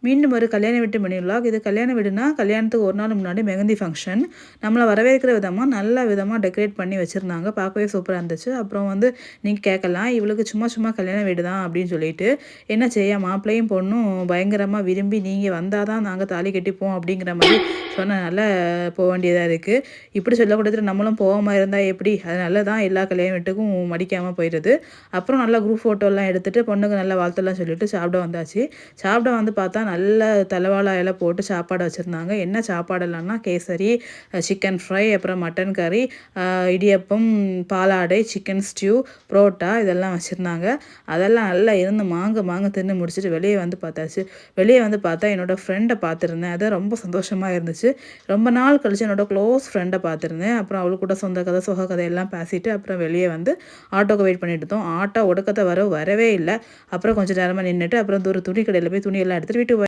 மீண்டும் ஒரு கல்யாண வீட்டு மினி விலாக். இது கல்யாண வீடுனா கல்யாணத்துக்கு ஒரு நாள் முன்னாடி மெஹந்தி ஃபங்க்ஷன். நம்மளை வரவேற்கிற விதமாக நல்ல விதமாக டெக்கரேட் பண்ணி வச்சுருந்தாங்க. பார்க்கவே சூப்பராக இருந்துச்சு. அப்புறம் வந்து நீங்கள் கேட்கலாம், இவளுக்கு சும்மா சும்மா கல்யாண வீடு தான் அப்படின்னு சொல்லிட்டு. என்ன செய்ய, மாப்பிள்ளையும் பொண்ணும் பயங்கரமாக விரும்பி நீங்கள் வந்தால் தான் நாங்கள் தாலி கட்டிப்போம் அப்படிங்கிற மாதிரி சொன்னனால போக வேண்டியதாக இருக்குது. இப்படி சொல்லக்கூடாது, நம்மளும் போகாமல் இருந்தால் எப்படி? அதனால தான் எல்லா கல்யாண வீட்டுக்கும் மடிக்காமல் போயிடுது. அப்புறம் நல்லா குரூப் ஃபோட்டோலாம் எடுத்துகிட்டு பொண்ணுக்கு நல்ல வாழ்த்தெல்லாம் சொல்லிட்டு சாப்பிட வந்தாச்சு. சாப்பிட வந்து பார்த்தா நல்ல தலைவாழை இலை போட்டு சாப்பாடு வச்சுருந்தாங்க. என்ன சாப்பாடெல்லாம்னா கேசரி, சிக்கன் ஃப்ரை, அப்புறம் மட்டன் கறி, இடியப்பம், பாலாடை, சிக்கன் ஸ்டியூ, புரோட்டா இதெல்லாம் வச்சுருந்தாங்க. அதெல்லாம் நல்லா இருந்து மாங்க தின்னு முடிச்சுட்டு வெளியே வந்து பார்த்தாச்சு. வெளியே வந்து பார்த்தா என்னோடய ஃப்ரெண்டை பார்த்துருந்தேன். அது ரொம்ப சந்தோஷமாக இருந்துச்சு. ரொம்ப நாள் கழிச்சு என்னோடய க்ளோஸ் ஃப்ரெண்டை பார்த்துருந்தேன். அப்புறம் அவளுக்கு கூட சொந்த கதை சுக கதை எல்லாம் பேசிட்டு அப்புறம் வெளியே வந்து ஆட்டோக்கு வெயிட் பண்ணிட்டு இருந்தோம். ஆட்டோ ஒடுக்கத்தை வரவே இல்லை. அப்புறம் கொஞ்சம் நேரமாக நின்றுட்டு அப்புறம் ஒரு துணி கடையில் போய் துணியெல்லாம் எடுத்துகிட்டு வீட்டுக்கு